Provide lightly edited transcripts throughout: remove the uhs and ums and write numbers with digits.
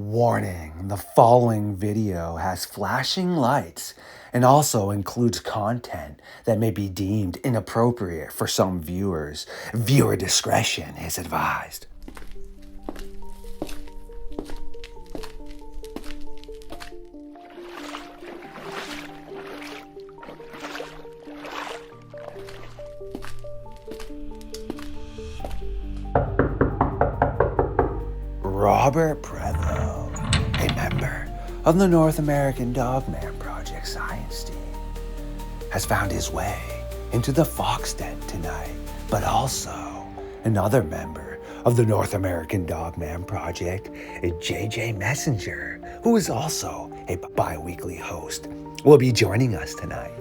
Warning, the following video has flashing lights and also includes content that may be deemed inappropriate for some viewers. Viewer discretion is advised. Robert Prevo, a member of the North American Dogman Project science team, has found his way into the Fox Den tonight, but also another member of the North American Dogman Project, a JJ Messenger, who is also a bi-weekly host, will be joining us tonight.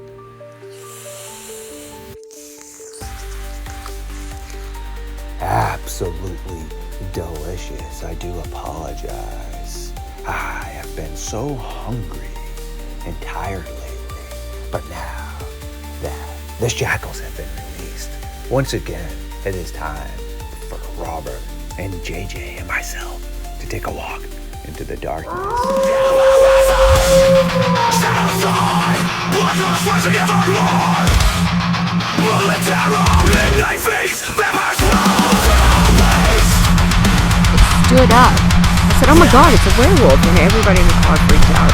Absolutely delicious. I do apologize. I have been so hungry and tired lately, but now that the shackles have been released, once again, it is time for Robert and JJ and myself to take a walk into the darkness. Stood up. I said, oh my god, it's a werewolf, and everybody in the car freaked out.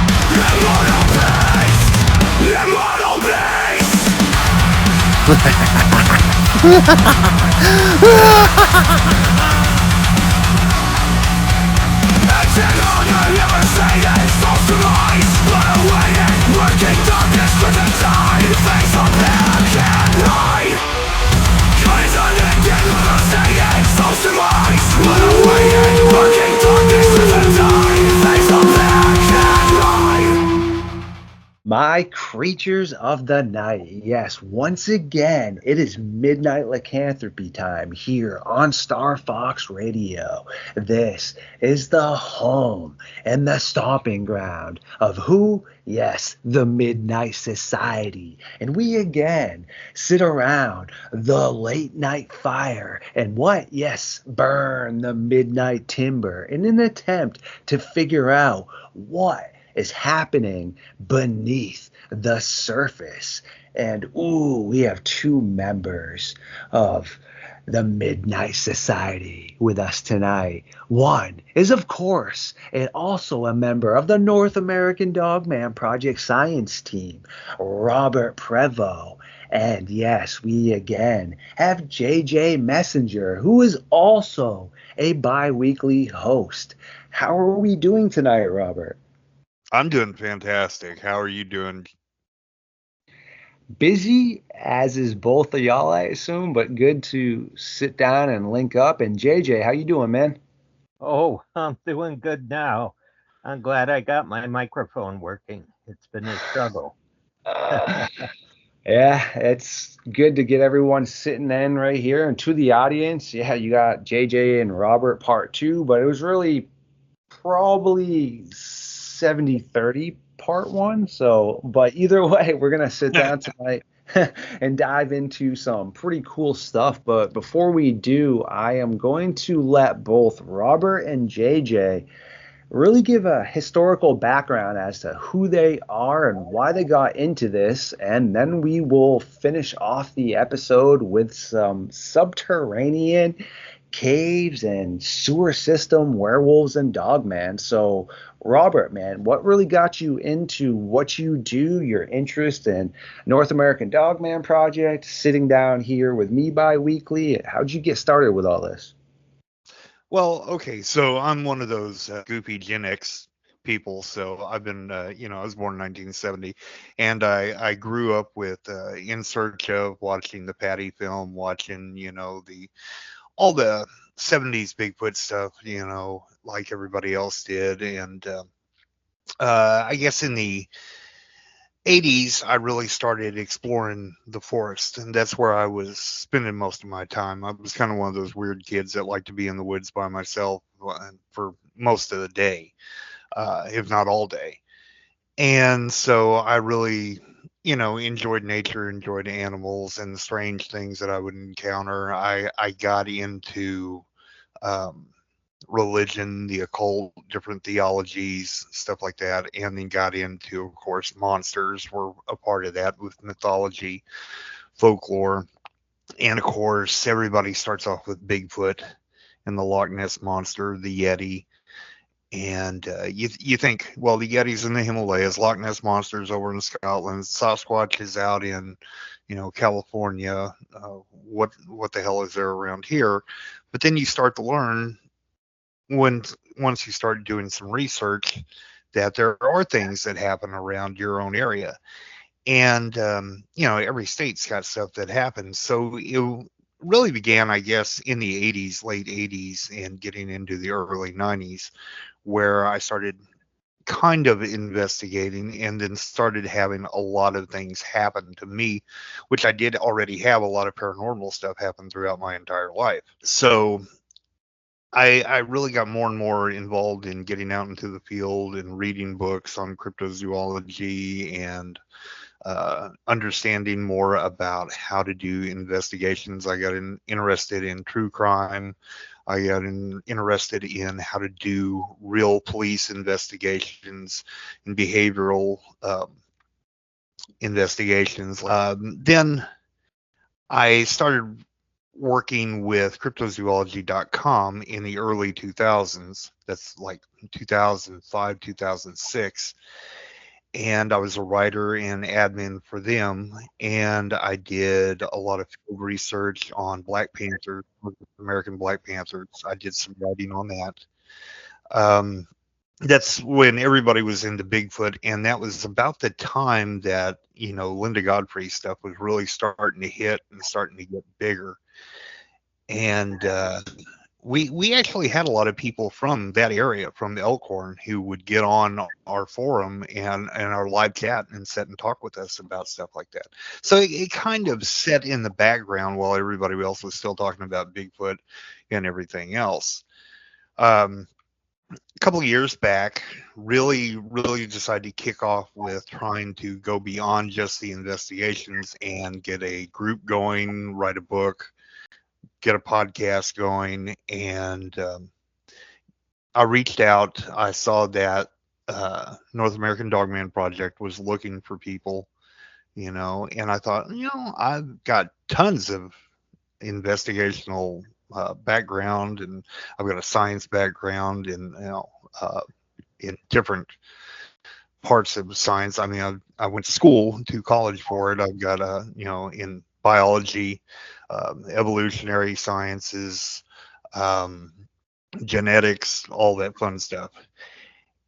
My creatures of the night, yes, once again, it is midnight lycanthropy time here on StarFox Radio. This is the home and the stomping ground of who? Yes, the Midnight Society. And we again sit around the late night fire and what? Yes, burn the midnight timber in an attempt to figure out what is happening beneath the surface. And we have two members of the Midnight Society with us tonight. One is, of course, and also a member of the North American Dogman Project science team, Robert Prevo. And yes, we again have JJ Messenger, who is also a bi-weekly host. How are we doing tonight, Robert? I'm doing fantastic. How are you doing? Busy, as is both of y'all, I assume, but good to sit down and link up. And JJ, how you doing, man? Oh, I'm doing good now. I'm glad I got my microphone working. It's been a struggle. Yeah, it's good to get everyone sitting in right here. And to the audience, yeah, you got JJ and Robert part two, but it was really probably 70-30 part one. So, but either way, we're going to sit down tonight and dive into some pretty cool stuff. But before we do, I am going to let both Robert and JJ really give a historical background as to who they are and why they got into this. And then we will finish off the episode with some subterranean caves and sewer system werewolves and dogman. So Robert, man, what really got you into what you do, your interest in North American Dogman Project, sitting down here with me bi-weekly? How'd you get started with all this? Well, okay, so I'm one of those goofy Gen X people. So I've been, I was born in 1970, and I grew up with In Search of, watching the Patty film, watching, all the 70s Bigfoot stuff, like everybody else did. And I guess in the 80s, I really started exploring the forest, and that's where I was spending most of my time. I was kind of one of those weird kids that like to be in the woods by myself for most of the day, if not all day. And so I really, enjoyed nature, enjoyed animals and the strange things that I would encounter. I got into, um, religion, the occult, different theologies, stuff like that, and then got into, of course, monsters were a part of that with mythology, folklore, and of course, everybody starts off with Bigfoot and the Loch Ness monster, the Yeti. And you think, well, the Yeti's in the Himalayas, Loch Ness monster's over in Scotland, Sasquatch is out in, California. What the hell is there around here? But then you start to learn when once you start doing some research that there are things that happen around your own area, and every state's got stuff that happens. So it really began, I guess, in the 80s, late 80s, and getting into the early 90s, where I started kind of investigating and then started having a lot of things happen to me, which I did already have a lot of paranormal stuff happen throughout my entire life. So I really got more and more involved in getting out into the field and reading books on cryptozoology and understanding more about how to do investigations. I got interested in true crime. I got interested in how to do real police investigations and behavioral investigations. Then I started working with cryptozoology.com in the early 2000s. That's like 2005, 2006. And I was a writer and admin for them. And I did a lot of field research on Black Panthers, American Black Panthers. I did some writing on that. That's when everybody was into Bigfoot. And that was about the time that, Linda Godfrey stuff was really starting to hit and starting to get bigger. And we actually had a lot of people from that area, from the Elkhorn, who would get on our forum and our live chat and sit and talk with us about stuff like that. So it kind of set in the background while everybody else was still talking about Bigfoot and everything else. A couple of years back, really decided to kick off with trying to go beyond just the investigations and get a group going, write a book, get a podcast going. And I reached out. I saw that North American Dogman Project was looking for people, and I thought, I've got tons of investigational background, and I've got a science background, and in different parts of science. I mean, I went to college for it. I've got in biology, evolutionary sciences, genetics, all that fun stuff.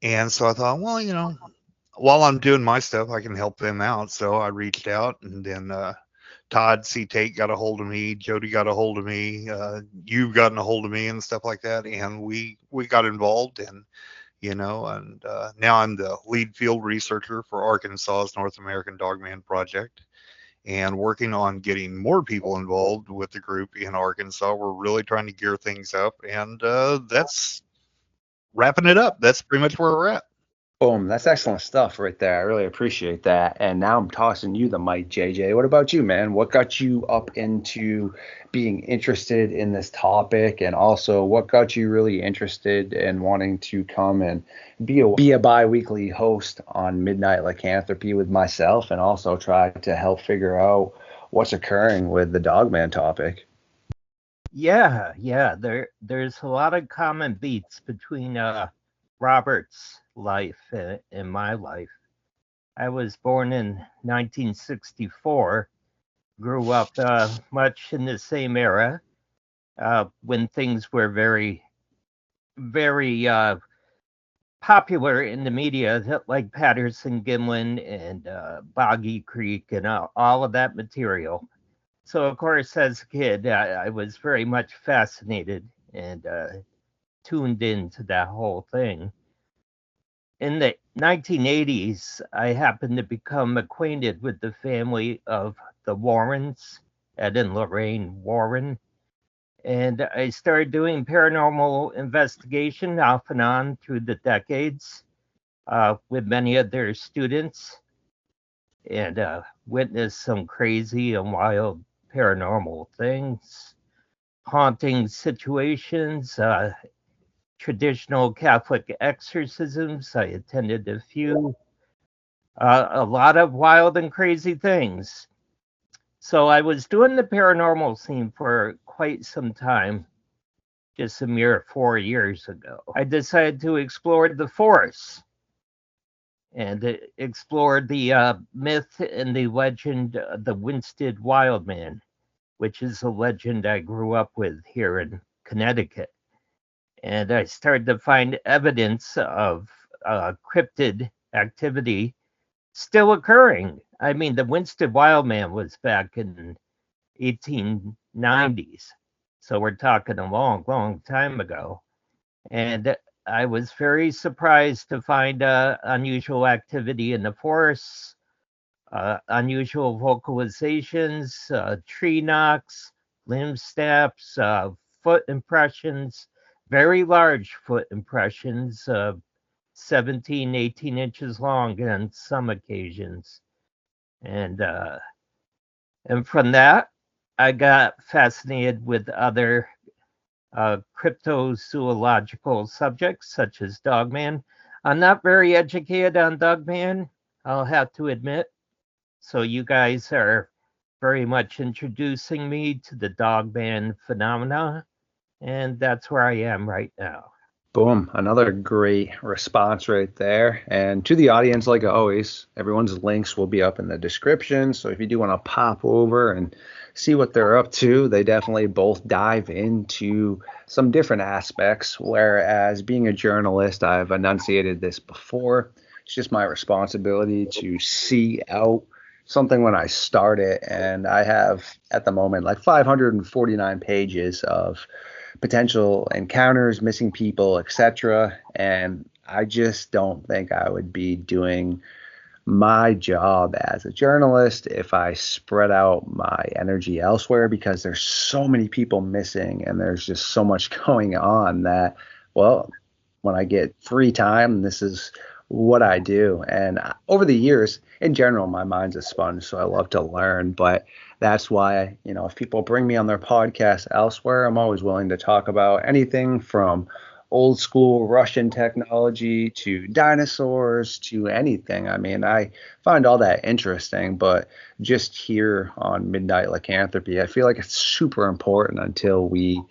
And so I thought, well, while I'm doing my stuff, I can help them out. So I reached out, and then Todd C. Tate got a hold of me, Jody got a hold of me, you've gotten a hold of me and stuff like that. And we got involved, and now I'm the lead field researcher for Arkansas's North American Dogman Project, and working on getting more people involved with the group in Arkansas. We're really trying to gear things up, and that's wrapping it up. That's pretty much where we're at. Boom, that's excellent stuff right there. I really appreciate that. And now I'm tossing you the mic, JJ. What about you, man? What got you up into being interested in this topic? And also, what got you really interested in wanting to come and be a bi-weekly host on Midnight Lycanthropy with myself, and also try to help figure out what's occurring with the Dogman topic? Yeah. There's a lot of common beats between Robert's life and my life. I was born in 1964, grew up much in the same era when things were very, very popular in the media, like Patterson Gimlin and Boggy Creek and all of that material. So, of course, as a kid, I was very much fascinated and tuned into that whole thing. In the 1980s, I happened to become acquainted with the family of the Warrens, Ed and Lorraine Warren. And I started doing paranormal investigation off and on through the decades with many of their students, and witnessed some crazy and wild paranormal things, haunting situations, traditional Catholic exorcisms. I attended a few, a lot of wild and crazy things. So I was doing the paranormal scene for quite some time, just a mere 4 years ago. I decided to explore the forest and explore the myth and the legend of the Winsted Wildman, which is a legend I grew up with here in Connecticut. And I started to find evidence of cryptid activity still occurring. I mean, the Winston Wildman was back in 1890s, so we're talking a long, long time ago. And I was very surprised to find unusual activity in the forests, unusual vocalizations, tree knocks, limb snaps, foot impressions, very large foot impressions, 17, 18 inches long on some occasions. And from that, I got fascinated with other cryptozoological subjects such as Dogman. I'm not very educated on Dogman, I'll have to admit. So you guys are very much introducing me to the Dogman phenomena, and that's where I am right now. Boom. Another great response right there. And to the audience, like always, everyone's links will be up in the description. So if you do want to pop over and see what they're up to, they definitely both dive into some different aspects. Whereas being a journalist, I've enunciated this before. It's just my responsibility to see out something when I start it. And I have at the moment like 549 pages of potential encounters, missing people, etc. And I just don't think I would be doing my job as a journalist if I spread out my energy elsewhere, because there's so many people missing and there's just so much going on that, well, when I get free time, this is what I do. And over the years, in general, my mind's a sponge, so I love to learn. But that's why, if people bring me on their podcast elsewhere, I'm always willing to talk about anything from old school Russian technology to dinosaurs to anything. I mean, I find all that interesting, but just here on Midnight Lycanthropy, I feel like it's super important until we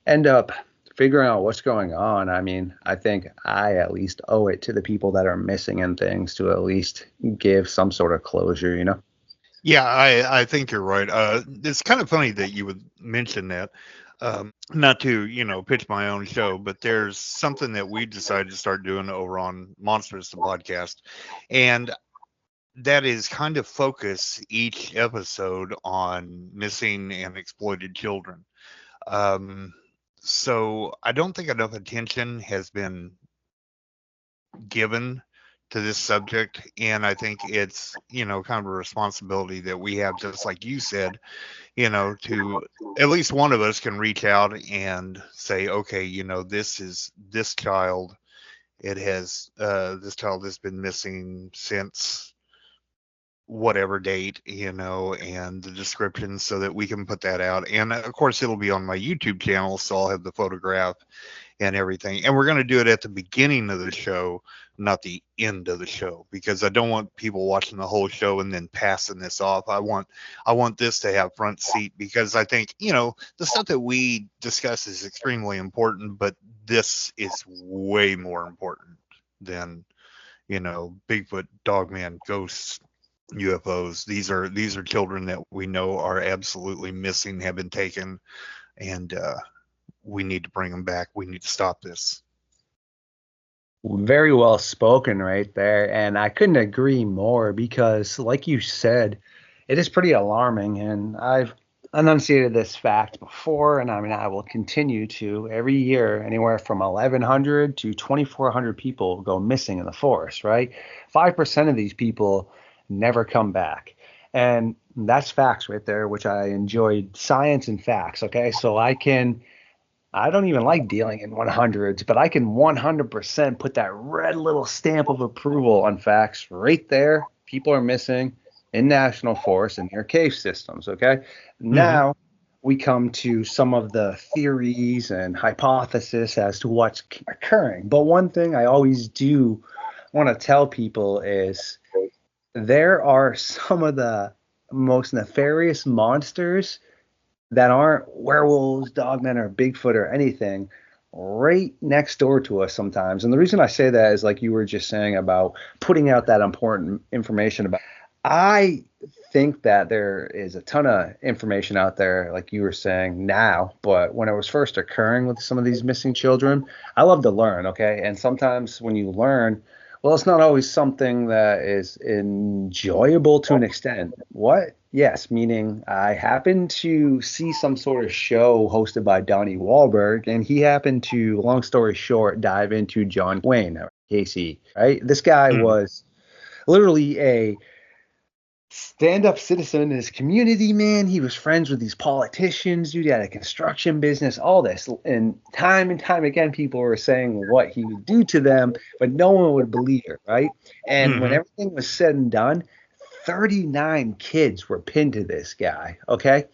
end up figuring out what's going on. I mean, I think I at least owe it to the people that are missing and things to at least give some sort of closure. Yeah, I think you're right. It's kind of funny that you would mention that. Not to, pitch my own show, but there's something that we decided to start doing over on Monsters, the podcast. And that is kind of focus each episode on missing and exploited children. So I don't think enough attention has been given to this subject, and I think it's kind of a responsibility that we have, just like you said, to at least one of us can reach out and say, okay, this child, this child has been missing since whatever date, and the description, so that we can put that out. And of course it'll be on my YouTube channel, so I'll have the photograph and everything. And we're going to do it at the beginning of the show, not the end of the show, because I don't want people watching the whole show and then passing this off. I want this to have front seat, because I think, the stuff that we discuss is extremely important, but this is way more important than, Bigfoot, Dogman, ghosts, UFOs. These are children that we know are absolutely missing, have been taken, and we need to bring them back. We need to stop this. Very well spoken right there. And I couldn't agree more, because like you said, it is pretty alarming. And I've enunciated this fact before, and I mean, I will continue to. Every year, anywhere from 1,100 to 2,400 people go missing in the forest, right? 5% of these people never come back. And that's facts right there, which I enjoyed. Science and facts. Okay. So I don't even like dealing in 100s, but I can 100% put that red little stamp of approval on facts right there. People are missing in national forests and near cave systems. Okay. Now we come to some of the theories and hypothesis as to what's occurring. But one thing I always do want to tell people is there are some of the most nefarious monsters that aren't werewolves, dogmen, or Bigfoot or anything right next door to us sometimes. And the reason I say that is like you were just saying about putting out that important information about. I think that there is a ton of information out there, like you were saying now, but when it was first occurring with some of these missing children, I love to learn, okay? And sometimes when you learn, well, it's not always something that is enjoyable to an extent. What? Yes, meaning I happened to see some sort of show hosted by Donnie Wahlberg, and he happened to, long story short, dive into John Wayne, Casey, right? This guy was literally a stand-up citizen in his community, man. He was friends with these politicians, dude. He had a construction business, all this. And time again, people were saying what he would do to them, but no one would believe it, right? And when everything was said and done, 39 kids were pinned to this guy, okay?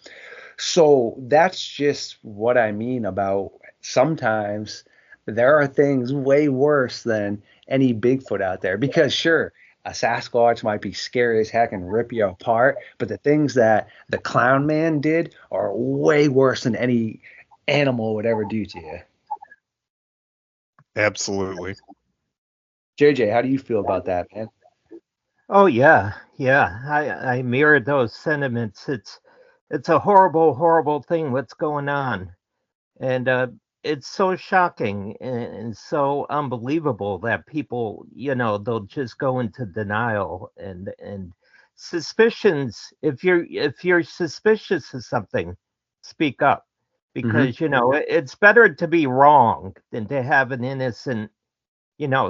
So that's just what I mean about sometimes there are things way worse than any Bigfoot out there. Because sure, a Sasquatch might be scary as heck and rip you apart, but the things that the clown man did are way worse than any animal would ever do to you. Absolutely. JJ, how do you feel about that, man? Oh yeah, yeah. I mirror those sentiments. It's a horrible, horrible thing what's going on, and it's so shocking and so unbelievable that people, they'll just go into denial and suspicions. If you're suspicious of something, speak up, because it's better to be wrong than to have an innocent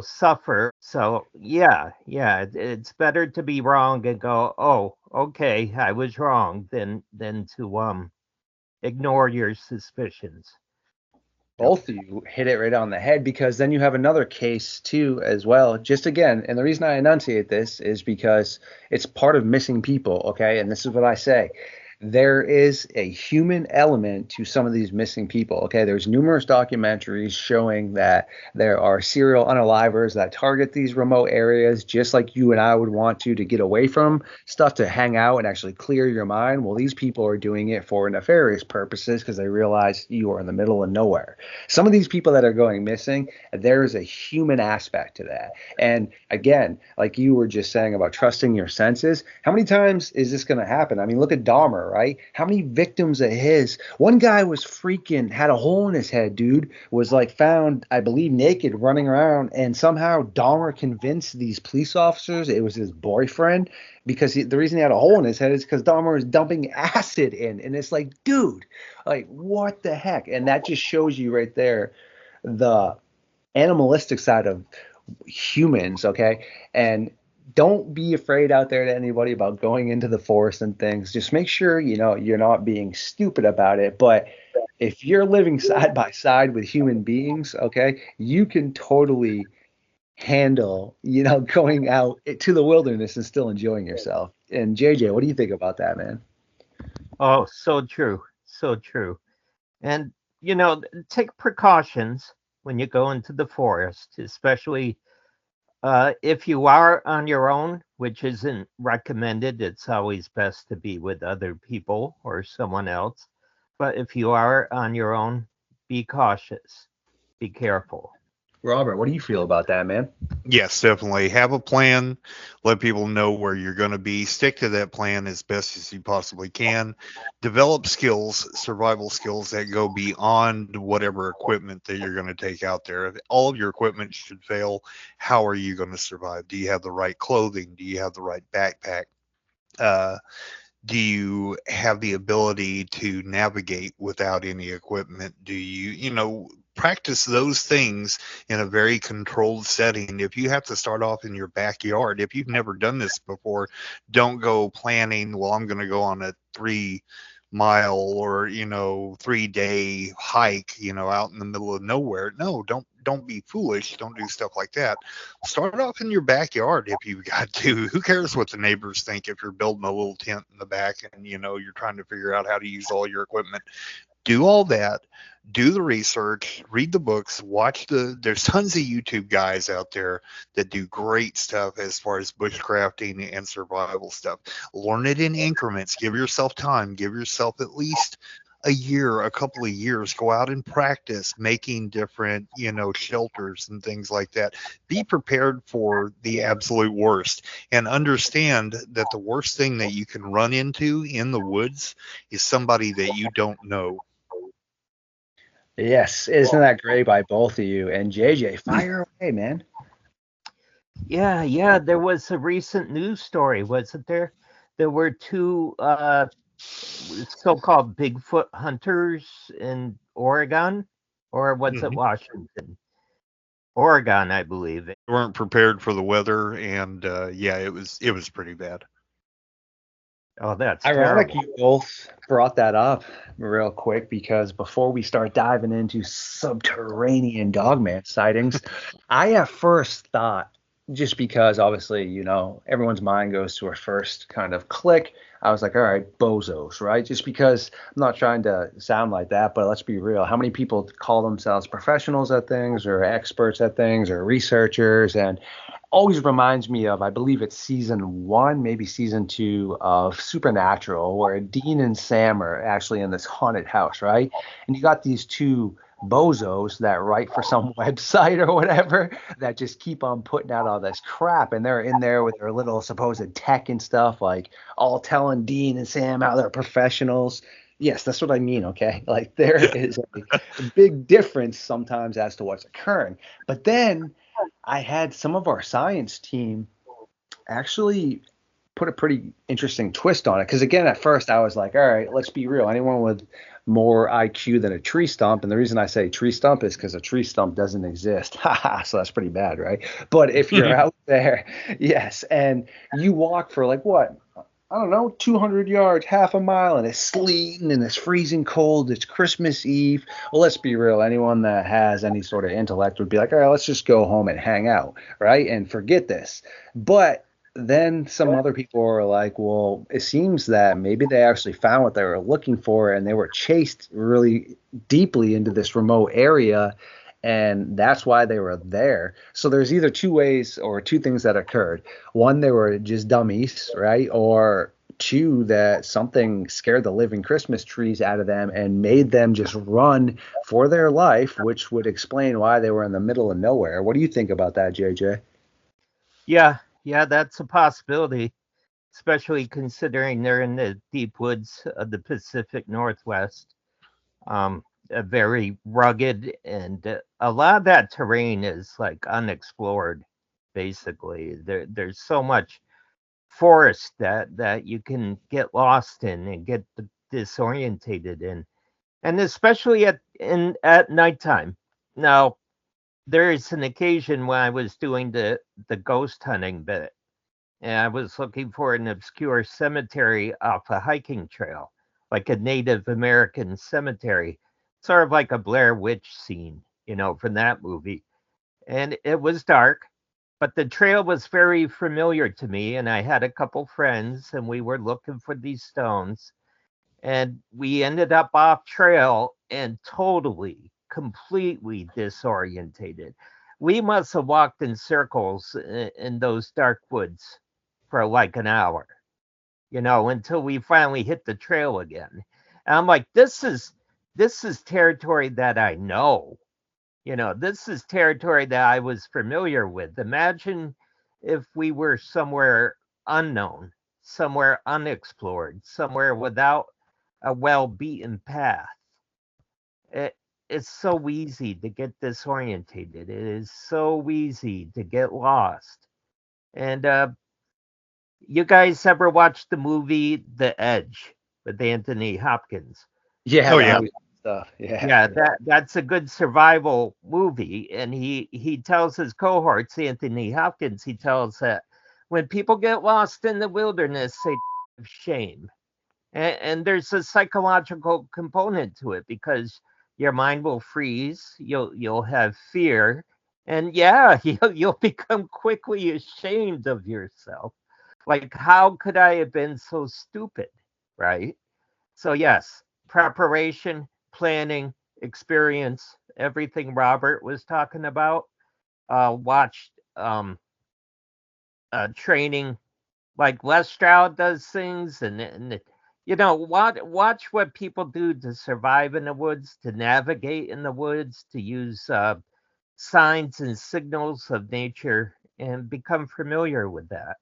suffer. So yeah, it's better to be wrong and go, oh, okay, I was wrong, than to ignore your suspicions. Both of you hit it right on the head, because then you have another case too as well. Just again, and the reason I enunciate this is because it's part of missing people, okay? And this is what I say. There is a human element to some of these missing people. Okay, there's numerous documentaries showing that there are serial unalivers that target these remote areas, just like you and I would want to get away from stuff, to hang out and actually clear your mind. Well, these people are doing it for nefarious purposes because they realize you are in the middle of nowhere. Some of these people that are going missing, there is a human aspect to that. And again, like you were just saying about trusting your senses, how many times is this going to happen? I mean, look at Dahmer, right? How many victims of his? One guy was had a hole in his head, dude, was like found, I believe, naked running around, and somehow Dahmer convinced these police officers it was his boyfriend, because the reason he had a hole in his head is because Dahmer was dumping acid in. And it's like, dude, like, what the heck? And that just shows you right there the animalistic side of humans, okay? And don't be afraid out there to anybody about going into the forest and things. Just make sure, you're not being stupid about it. But if you're living side by side with human beings, okay, you can totally handle, going out to the wilderness and still enjoying yourself. And JJ, what do you think about that, man? Oh, so true, so true. And take precautions when you go into the forest, especially if you are on your own, which isn't recommended. It's always best to be with other people or someone else. But if you are on your own, be cautious, be careful. Robert, what do you feel about that, man? Yes, definitely. Have a plan. Let people know where you're going to be. Stick to that plan as best as you possibly can. Develop skills, survival skills that go beyond whatever equipment that you're going to take out there. If all of your equipment should fail, how are you going to survive? Do you have the right clothing? Do you have the right backpack? Do you have the ability to navigate without any equipment? Do you practice those things in a very controlled setting? If you have to start off in your backyard, if you've never done this before, don't go planning, well, I'm going to go on a 3 mile or 3-day hike out in the middle of nowhere. No, don't be foolish. Don't do stuff like that. Start off in your backyard if you got to. Who cares what the neighbors think if you're building a little tent in the back and you're trying to figure out how to use all your equipment. Do all that, do the research, read the books, there's tons of YouTube guys out there that do great stuff as far as bushcrafting and survival stuff. Learn it in increments. Give yourself time. Give yourself at least a year, a couple of years. Go out and practice making different, shelters and things like that. Be prepared for the absolute worst and understand that the worst thing that you can run into in the woods is somebody that you don't know. Yes, isn't that great by both of you? And JJ, fire away, man. Yeah. There was a recent news story, wasn't there? There were two so-called Bigfoot hunters in Oregon, or was it Washington? Oregon, I believe. They weren't prepared for the weather, and it was pretty bad. Oh, that's ironic terrible. you both brought that up real quick, because before we start diving into subterranean Dogman sightings, I at first thought, just because obviously, everyone's mind goes to a first kind of click, I was like, all right, bozos, right? Just because I'm not trying to sound like that, but let's be real. How many people call themselves professionals at things or experts at things or researchers? And always reminds me of, I believe it's season 1, maybe season 2 of Supernatural, where Dean and Sam are actually in this haunted house, right? And you got these two bozos that write for some website or whatever that just keep on putting out all this crap, and they're in there with their little supposed tech and stuff, like all telling Dean and Sam how they're professionals. Yes, that's what I mean, okay? Like, there is a big difference sometimes as to what's occurring. But then I had some of our science team actually put a pretty interesting twist on it. Because again, at first I was like, all right, let's be real. Anyone with more IQ than a tree stump, and the reason I say tree stump is because a tree stump doesn't exist. So that's pretty bad, right? But if you're out there, yes, and you walk for like what? I don't know, 200 yards, half a mile, and it's sleeting and it's freezing cold. It's Christmas Eve. Well, let's be real. Anyone that has any sort of intellect would be like, all right, let's just go home and hang out, right? And forget this. But then some other people are like, well, it seems that maybe they actually found what they were looking for, and they were chased really deeply into this remote area, and that's why they were there. So there's either two ways or two things that occurred. One, they were just dummies, right? Or two, that something scared the living Christmas trees out of them and made them just run for their life, which would explain why they were in the middle of nowhere. What do you think about that, JJ? Yeah, that's a possibility, especially considering they're in the deep woods of the Pacific Northwest. Very rugged, and a lot of that terrain is like unexplored. Basically, there's so much forest that you can get lost in and get disorientated in, and especially at nighttime. Now, there is an occasion when I was doing the ghost hunting bit, and I was looking for an obscure cemetery off a hiking trail, like a Native American cemetery, sort of like a Blair Witch scene, from that movie. And it was dark, but the trail was very familiar to me, and I had a couple friends, and we were looking for these stones, and we ended up off trail and totally, completely disorientated. We must have walked in circles in those dark woods for like an hour, until we finally hit the trail again. And I'm like, this is territory that I know. This is territory that I was familiar with. Imagine if we were somewhere unknown, somewhere unexplored, somewhere without a well-beaten path. It's so easy to get disorientated. It is so easy to get lost. And you guys ever watched the movie The Edge with Anthony Hopkins? Yeah. Oh, yeah. Stuff. Yeah, that's a good survival movie. And he tells his cohorts, Anthony Hopkins, he tells that when people get lost in the wilderness, they have shame. And there's a psychological component to it because your mind will freeze. You'll have fear, and yeah, you'll become quickly ashamed of yourself. Like, how could I have been so stupid, right? So yes, preparation, planning, experience, everything Robert was talking about. Watched training like Les Stroud does things, and watch what people do to survive in the woods, to navigate in the woods, to use signs and signals of nature, and become familiar with that.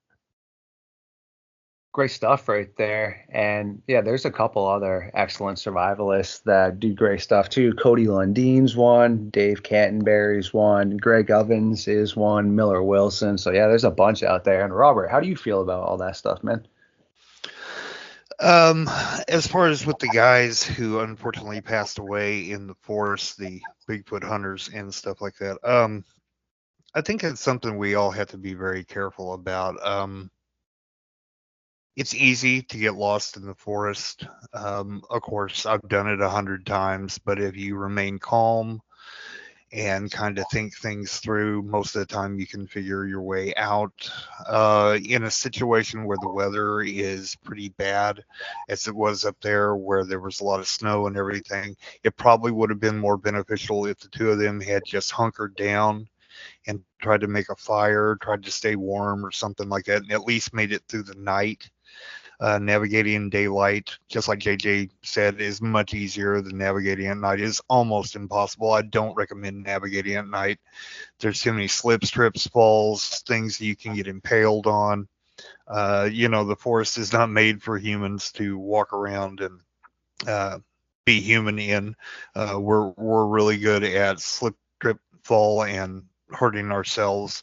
Great stuff right there. And yeah, there's a couple other excellent survivalists that do great stuff too. Cody Lundine's one, Dave Canterbury's one, Greg Ovens is one, Miller Wilson. So yeah, there's a bunch out there. And Robert, how do you feel about all that stuff, man? As far as with the guys who unfortunately passed away in the forest, the Bigfoot hunters and stuff like that, I think it's something we all have to be very careful about. It's easy to get lost in the forest. Of course, I've done it 100 times, but if you remain calm and kind of think things through, most of the time you can figure your way out. In a situation where the weather is pretty bad, as it was up there where there was a lot of snow and everything, it probably would have been more beneficial if the two of them had just hunkered down and tried to make a fire, tried to stay warm or something like that, and at least made it through the night. Navigating in daylight, just like JJ said, is much easier than navigating at night. It's almost impossible. I don't recommend navigating at night. There's too many slips, trips, falls, things you can get impaled on. The forest is not made for humans to walk around and be human in. We're really good at slip, trip, fall, and hurting ourselves.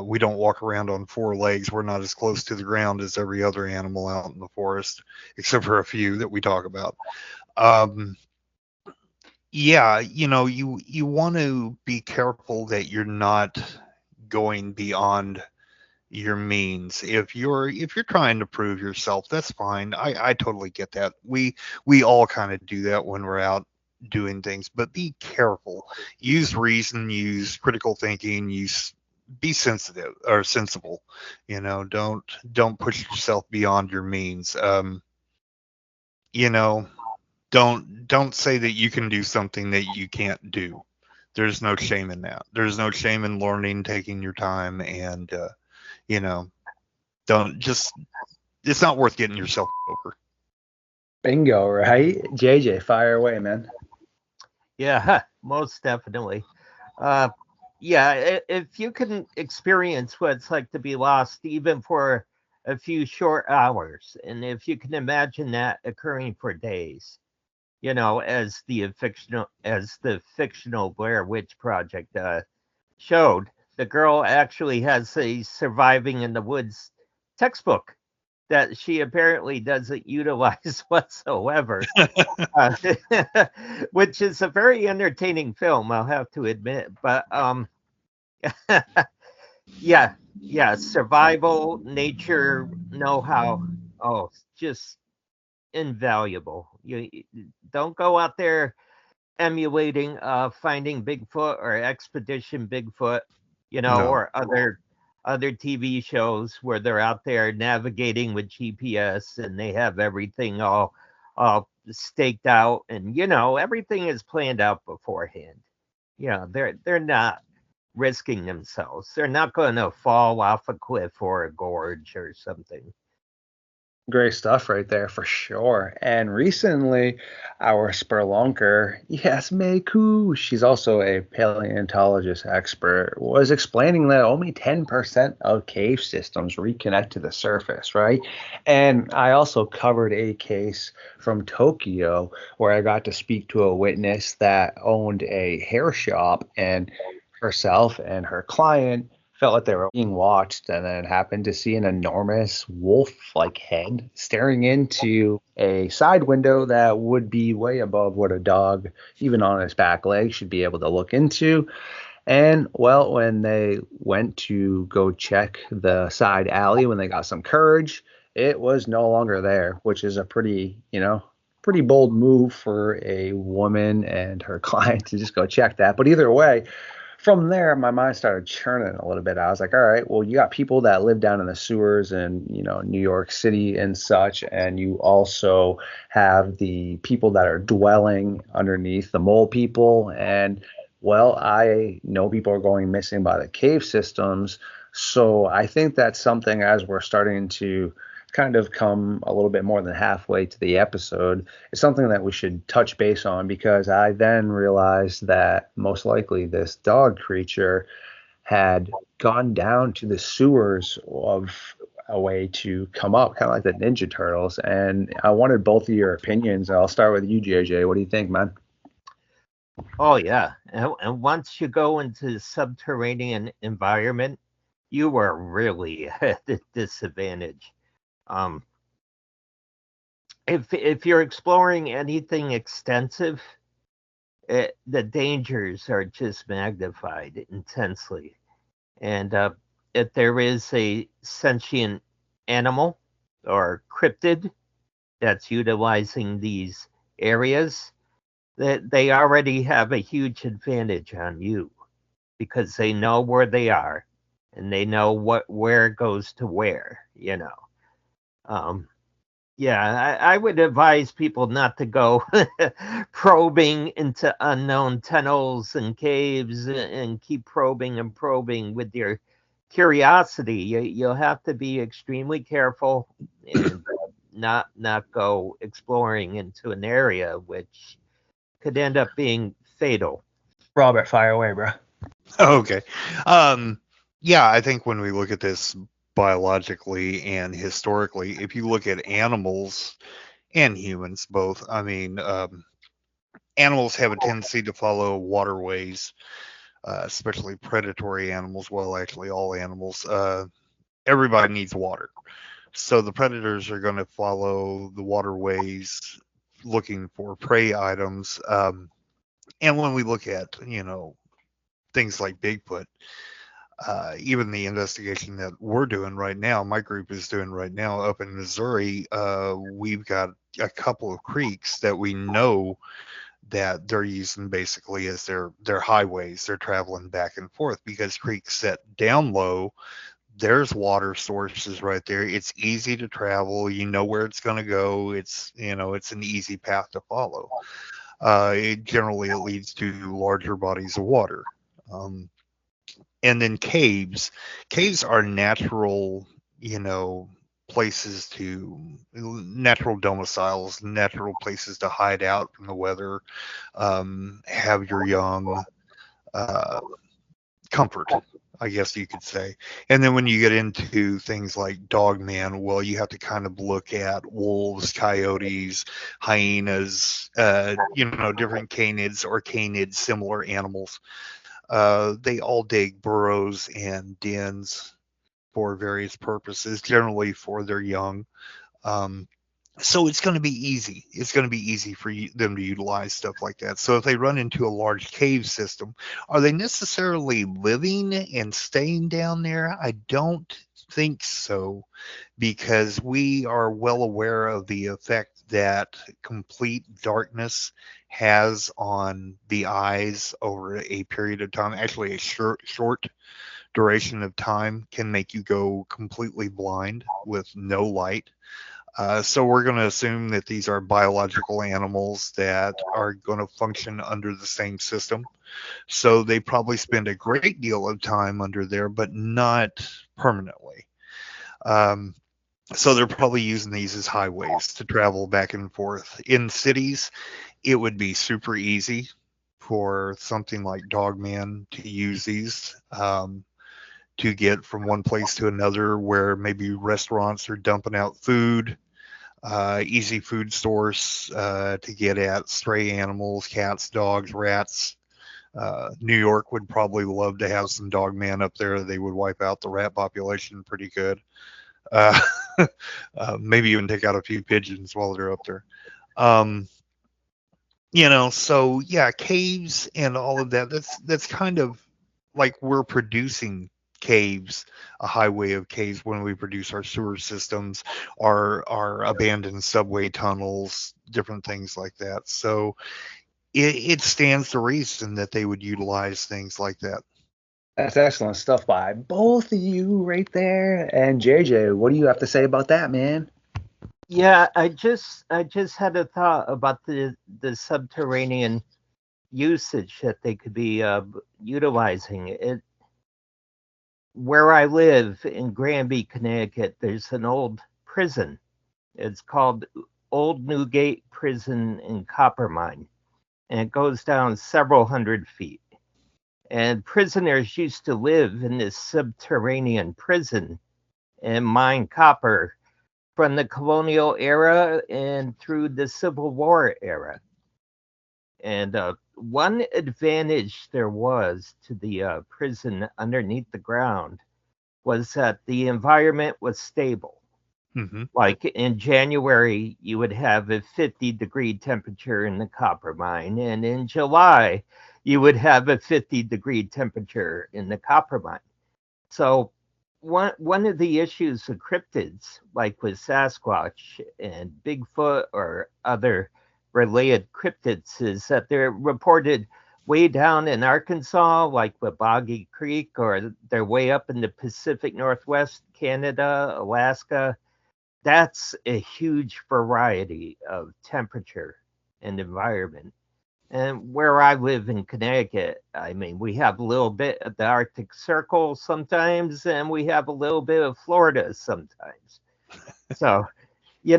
We don't walk around on four legs. We're not as close to the ground as every other animal out in the forest, except for a few that we talk about. Yeah, you want to be careful that you're not going beyond your means. If you're trying to prove yourself, that's fine. I totally get that. We all kind of do that when we're out doing things, but be careful. Use reason, use critical thinking, be sensitive or sensible. Don't push yourself beyond your means. Don't say that you can do something that you can't do. There's no shame in that. There's no shame in learning, taking your time, and don't just. It's not worth getting yourself over. Bingo, right? JJ, fire away, man. Yeah, most definitely. Yeah, if you can experience what it's like to be lost even for a few short hours, and if you can imagine that occurring for days, as the fictional Blair Witch Project showed, the girl actually has a surviving in the woods textbook that she apparently doesn't utilize whatsoever, which is a very entertaining film, I'll have to admit. But yeah, survival, nature, know-how, just invaluable. You don't go out there emulating Finding Bigfoot or Expedition Bigfoot, No. or other TV shows where they're out there navigating with GPS and they have everything all staked out, and everything is planned out beforehand. They're not risking themselves. They're not going to fall off a cliff or a gorge or something. Great stuff right there for sure. And recently, our spelunker, yes, Meiku, she's also a paleontologist expert, was explaining that only 10% of cave systems reconnect to the surface, right? And I also covered a case from Tokyo where I got to speak to a witness that owned a hair shop, and herself and her client felt like they were being watched and then happened to see an enormous wolf-like head staring into a side window that would be way above what a dog, even on its back leg, should be able to look into. And, well, when they went to go check the side alley, when they got some courage, it was no longer there, which is a pretty bold move for a woman and her client to just go check that. But either way, from there, my mind started churning a little bit. I was like, all right, well, you got people that live down in the sewers in, New York City and such, and you also have the people that are dwelling underneath, the mole people. And well, I know people are going missing by the cave systems. So I think that's something, as we're starting to kind of come a little bit more than halfway to the episode, it's something that we should touch base on, because I then realized that most likely this dog creature had gone down to the sewers of a way to come up, kind of like the Ninja Turtles. And I wanted both of your opinions. I'll start with you, JJ. What do you think, man? Oh yeah, and once you go into the subterranean environment, you are really at a disadvantage. Um, if you're exploring anything extensive, the dangers are just magnified intensely. And if there is a sentient animal or cryptid that's utilizing these areas, that they already have a huge advantage on you because they know where they are and they know where goes to where, Um, yeah, I would advise people not to go probing into unknown tunnels and caves and keep probing and probing with your curiosity. You'll have to be extremely careful and not go exploring into an area which could end up being fatal. Robert, fire away, bro. Okay. Yeah, I think when we look at this biologically and historically, if you look at animals and humans both, I mean, animals have a tendency to follow waterways, especially predatory animals. Well, actually, all animals. Everybody needs water. So the predators are going to follow the waterways looking for prey items. And when we look at, things like Bigfoot, even the investigation that we're doing right now, my group is doing right now up in Missouri, we've got a couple of creeks that we know that they're using basically as their highways. They're traveling back and forth because creeks set down low. There's water sources right there. It's easy to travel. You know where it's going to go. It's an easy path to follow. It leads to larger bodies of water. And then caves. Caves are natural, places natural domiciles, natural places to hide out from the weather, have your young, comfort, I guess you could say. And then when you get into things like Dogman, well, you have to kind of look at wolves, coyotes, hyenas, different canids or canid similar animals. They all dig burrows and dens for various purposes, generally for their young. Um, so it's going to be easy. It's going to be easy for them to utilize stuff like that. So if they run into a large cave system, are they necessarily living and staying down there? I don't think so, because we are well aware of the effect that complete darkness has on the eyes over a period of time. Actually, a short duration of time can make you go completely blind with no light. So we're going to assume that these are biological animals that are going to function under the same system. So they probably spend a great deal of time under there, but not permanently. So they're probably using these as highways to travel back and forth. In cities, it would be super easy for something like Dogman to use these, to get from one place to another, where maybe restaurants are dumping out food, easy food stores to get at stray animals, cats, dogs, rats. New York would probably love to have some Dogman up there. They would wipe out the rat population pretty good. Uh, maybe even take out a few pigeons while they're up there. So yeah, caves and all of that. That's kind of like we're producing caves, a highway of caves when we produce our sewer systems, our abandoned subway tunnels, different things like that. So it stands to reason that they would utilize things like that. That's excellent stuff by both of you right there. And JJ, what do you have to say about that, man? Yeah, I just had a thought about the subterranean usage that they could be utilizing. Where I live in Granby, Connecticut, there's an old prison. It's called Old Newgate Prison and Copper Mine, and it goes down several hundred feet. And prisoners used to live in this subterranean prison and mine copper from the colonial era and through the Civil War era. And one advantage there was to the prison underneath the ground was that the environment was stable. Mm-hmm. Like in January, you would have a 50-degree temperature in the copper mine, and in July, you would have a 50-degree temperature in the copper mine. So one of the issues of cryptids, like with Sasquatch and Bigfoot or other related cryptids, is that they're reported way down in Arkansas, like with Boggy Creek, or they're way up in the Pacific Northwest, Canada, Alaska. That's a huge variety of temperature and environment. And where I live in Connecticut, I mean, we have a little bit of the Arctic Circle sometimes, and we have a little bit of Florida sometimes. So, you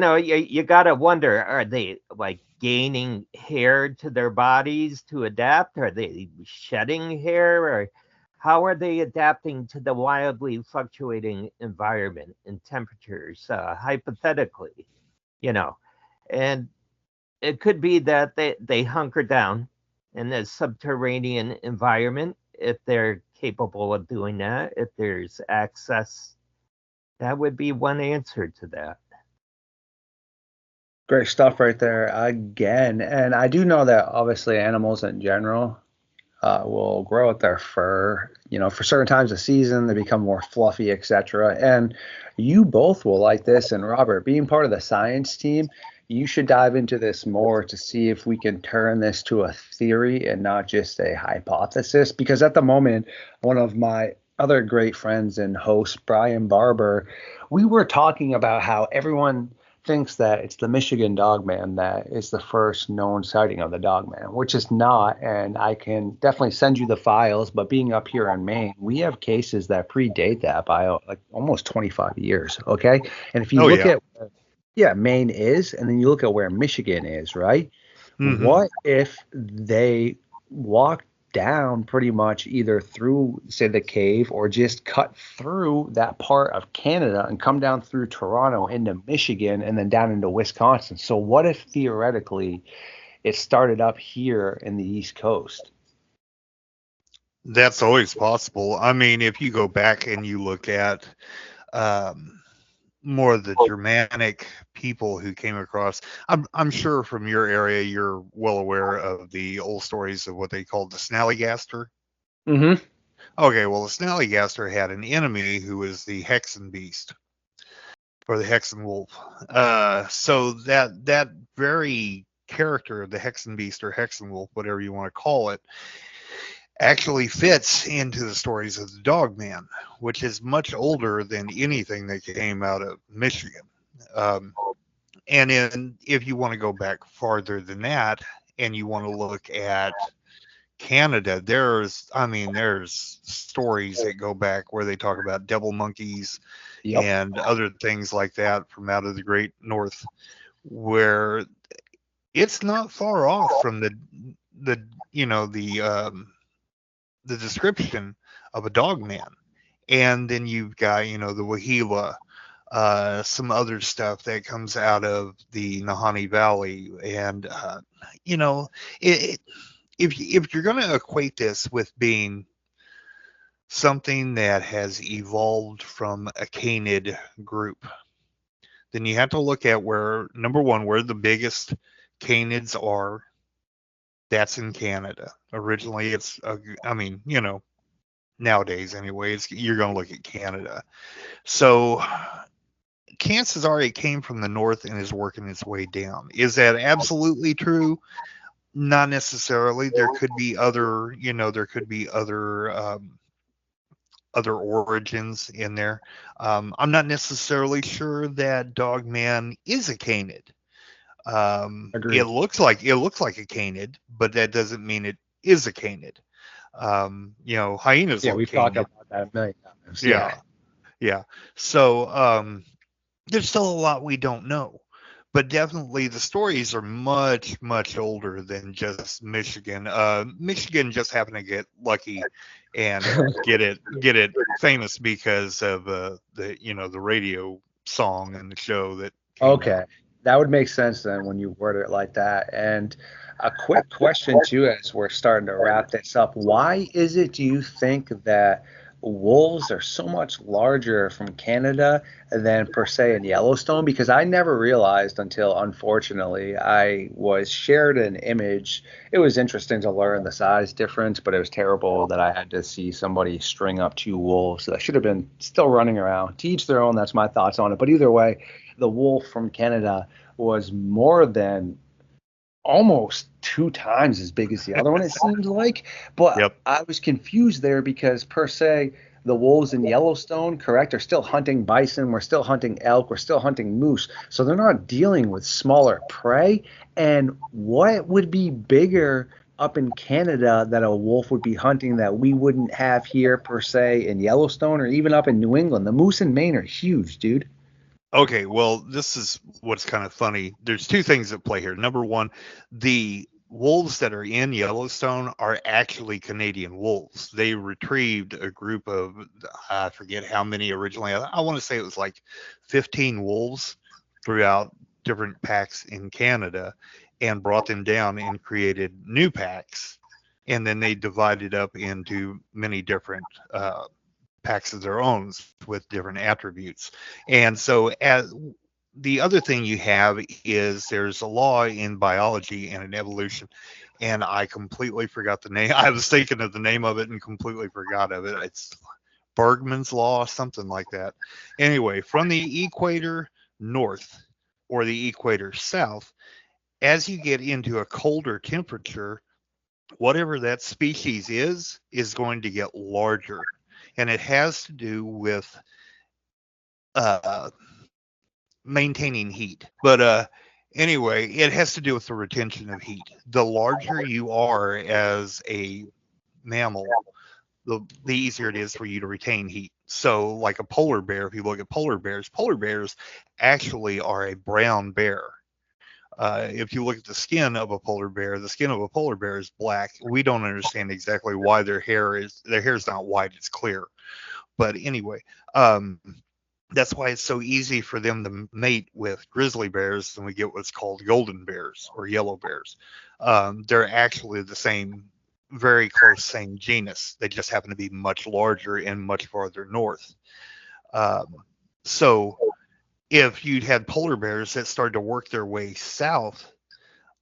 got to wonder, are they like gaining hair to their bodies to adapt? Are they shedding hair? Or how are they adapting to the wildly fluctuating environment and temperatures, hypothetically? You know, and it could be that they hunker down in a subterranean environment if they're capable of doing that, if there's access. That would be one answer to that. Great stuff right there again. And I do know that obviously animals in general will grow out their fur. For certain times of season, they become more fluffy, etc. And you both will like this. And Robert, being part of the science team, you should dive into this more to see if we can turn this to a theory and not just a hypothesis. Because at the moment, one of my other great friends and host, Brian Barber, we were talking about how everyone thinks that it's the Michigan Dogman that is the first known sighting of the Dogman, which is not. And I can definitely send you the files. But being up here in Maine, we have cases that predate that by like almost 25 years. Okay. And if you look at, Maine is, and then you look at where Michigan is, right? Mm-hmm. What if they walked down pretty much either through, say, the cave or just cut through that part of Canada and come down through Toronto into Michigan and then down into Wisconsin? So what if theoretically it started up here in the East Coast? That's always possible. I mean, if you go back and you look at more of the Germanic people who came across, I'm sure from your area you're well aware of the old stories of what they called the Snallygaster. Mm-hmm. Okay, well, the Snallygaster had an enemy who was the Hexen Beast or the Hexen Wolf. So that very character of the Hexen Beast or Hexen Wolf, whatever you want to call it, actually fits into the stories of the Dogman, which is much older than anything that came out of Michigan. And if you want to go back farther than that, and you want to look at Canada, there's stories that go back where they talk about devil monkeys and other things like that from out of the great north, where it's not far off from the description of a Dogman. And then you've got, the Wahila, some other stuff that comes out of the Nahanni Valley. And, if you're going to equate this with being something that has evolved from a canid group, then you have to look at number one, where the biggest canids are. That's in Canada. Originally, nowadays anyway, you're going to look at Canada. So chances are it came from the north and is working its way down. Is that absolutely true? Not necessarily. There could be other, other origins in there. I'm not necessarily sure that Dogman is a canid. Agreed. It looks like a canid, but that doesn't mean it is a canid. Hyenas Yeah, look we've talked canid. about that a million times. Yeah. So there's still a lot we don't know. But definitely the stories are much, much older than just Michigan. Michigan just happened to get lucky and get it famous because of the radio song and the show that came Okay, out. that would make sense then when you word it like that. And a quick question too, as we're starting to wrap this up, why is it do you think that wolves are so much larger from Canada than per se in Yellowstone? Because I never realized until unfortunately I was shared an image. It was interesting to learn the size difference, but it was terrible that I had to see somebody string up two wolves that should have been still running around. To each their own, that's my thoughts on it. But either way, the wolf from Canada was more than almost two times as big as the other one, it seemed like. But Yep. I was confused there because, per se, the wolves in Yellowstone, correct, are still hunting bison. We're still hunting elk. We're still hunting moose. So they're not dealing with smaller prey. And what would be bigger up in Canada that a wolf would be hunting that we wouldn't have here, per se, in Yellowstone or even up in New England? The moose in Maine are huge, dude. Okay, well, this is what's kind of funny. There's two things at play here. Number one, the wolves that are in Yellowstone are actually Canadian wolves. They retrieved a group of, I forget how many originally. I want to say it was like 15 wolves throughout different packs in Canada and brought them down and created new packs. And then they divided up into many different packs of their own with different attributes. And so as the other thing you have is there's a law in biology and in evolution, and I completely forgot the name. I was thinking of the name of it and completely forgot of it. It's Bergman's law, something like that. Anyway, from the equator north or the equator south, as you get into a colder temperature, whatever that species is going to get larger, and it has to do with uh, maintaining heat. But anyway, it has to do with the retention of heat. The larger you are as a mammal, the easier it is for you to retain heat. So, like a polar bear, if you look at polar bears actually are a brown bear. If you look at the skin of a polar bear, the skin of a polar bear is black. We don't understand exactly why their hair is not white; it's clear. But anyway, that's why it's so easy for them to mate with grizzly bears, and we get what's called golden bears or yellow bears. They're actually the same, very close same genus. They just happen to be much larger and much farther north. So if you'd had polar bears that started to work their way south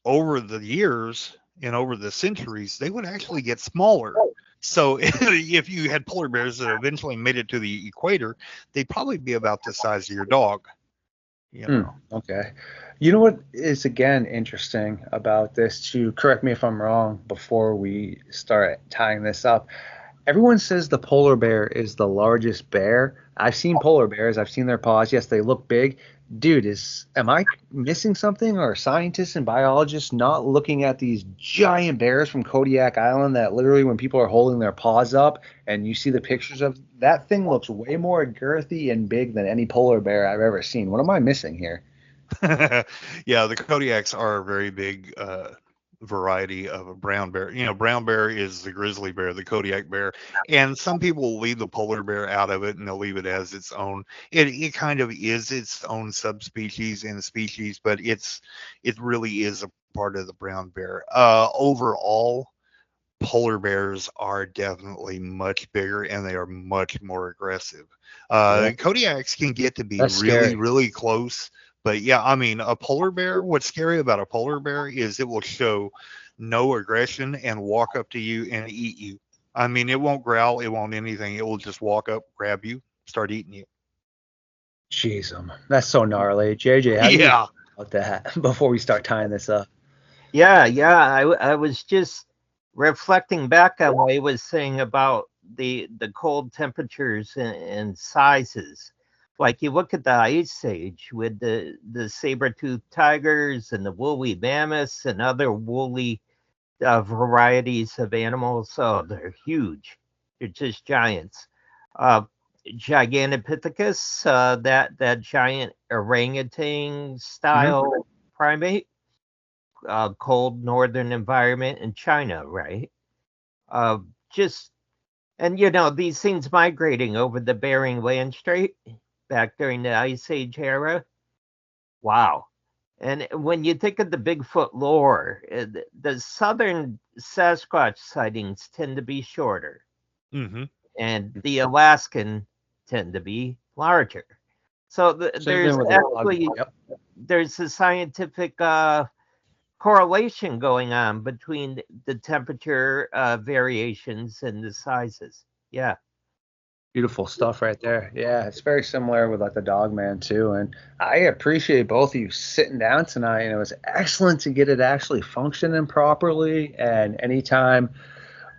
over the years and over the centuries, they would actually get smaller. So if you had polar bears that eventually made it to the equator, they'd probably be about the size of your dog. You know. Okay. You know what is again interesting about this too? Correct me if I'm wrong before we start tying this up. Everyone says the polar bear is the largest bear. I've seen polar bears. I've seen their paws. Yes, they look big. Dude, am I missing something? Or are scientists and biologists not looking at these giant bears from Kodiak Island that literally when people are holding their paws up and you see the pictures of that thing looks way more girthy and big than any polar bear I've ever seen. What am I missing here? Yeah, the Kodiaks are a very big variety of a brown bear. Brown bear is the grizzly bear, the Kodiak bear, and some people will leave the polar bear out of it and they'll leave it as its own. It kind of is its own subspecies and species, but it really is a part of the brown bear. Overall, polar bears are definitely much bigger and they are much more aggressive. Yeah, Kodiaks can get to be that's really, scary. really close. But yeah, I mean, a polar bear, what's scary about a polar bear is it will show no aggression and walk up to you and eat you. I mean, it won't growl, it won't anything. It will just walk up, grab you, start eating you. Jeez, that's so gnarly. JJ, how do you Yeah. feel about that before we start tying this up? Yeah, I was just reflecting back on what he was saying about the cold temperatures and sizes. Like you look at the Ice Age with the saber-toothed tigers and the woolly mammoths and other woolly varieties of animals. Oh, they're huge. They're just giants. Uh, Gigantopithecus, that giant orangutan style primate, cold northern environment in China, right? Uh, just and these things migrating over the Bering Land Strait back during the Ice Age era. Wow. And when you think of the Bigfoot lore, the southern Sasquatch sightings tend to be shorter, Mm-hmm. and the Alaskan tend to be larger. So there's actually there's a scientific correlation going on between the temperature variations and the sizes. Yeah. Beautiful stuff right there. Yeah, it's very similar with like the Dogman too. And I appreciate both of you sitting down tonight. And it was excellent to get it actually functioning properly. And anytime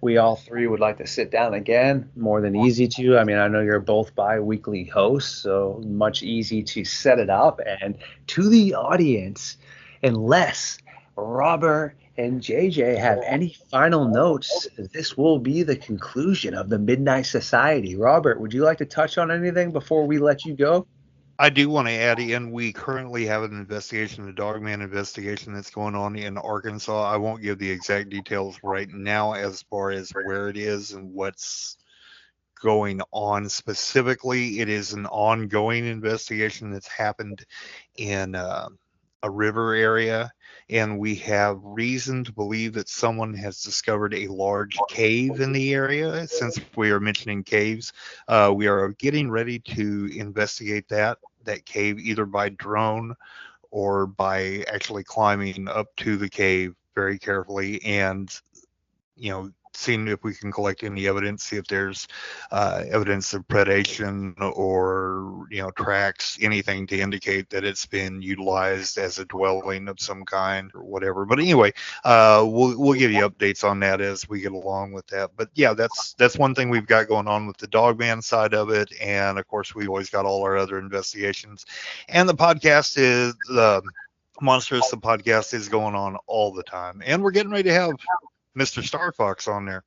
we all three would like to sit down again, more than easy to. I mean, I know you're both bi-weekly hosts, so much easy to set it up. And to the audience, unless Robert and JJ have any final notes, this will be the conclusion of the Midnight Society. Robert, would you like to touch on anything before we let you go? I do want to add in, we currently have an investigation, the Dogman investigation that's going on in Arkansas. I won't give the exact details right now as far as where it is and what's going on specifically. It is an ongoing investigation that's happened in a river area, and we have reason to believe that someone has discovered a large cave in the area. Since we are mentioning caves, we are getting ready to investigate that cave either by drone or by actually climbing up to the cave very carefully and seeing if we can collect any evidence, see if there's evidence of predation or tracks, anything to indicate that it's been utilized as a dwelling of some kind or whatever. But anyway, we'll give you updates on that as we get along with that. But yeah, that's one thing we've got going on with the Dogman side of it, and of course we always got all our other investigations. And the podcast is Monstrous. The podcast is going on all the time, and we're getting ready to have Mr. Starfox on there.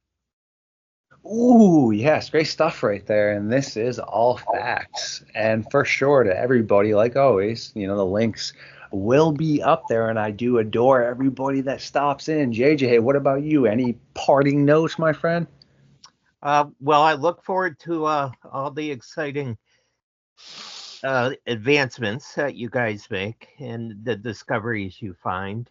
Ooh, yes, great stuff right there. And this is all facts. And for sure, to everybody, like always, the links will be up there. And I do adore everybody that stops in. JJ, what about you? Any parting notes, my friend? Well, I look forward to all the exciting advancements that you guys make and the discoveries you find.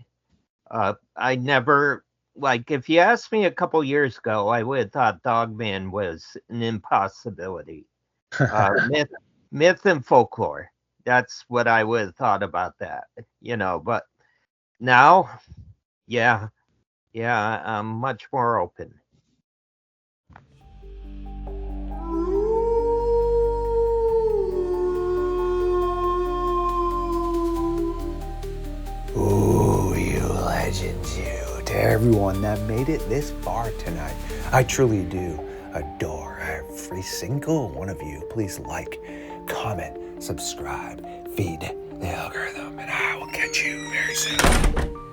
I never... Like, if you asked me a couple years ago, I would have thought Dogman was an impossibility. Myth and folklore. That's what I would have thought about that, But now, yeah, I'm much more open. Ooh, you legends, you. To everyone that made it this far tonight, I truly do adore every single one of you. Please like, comment, subscribe, feed the algorithm, and I will catch you very soon.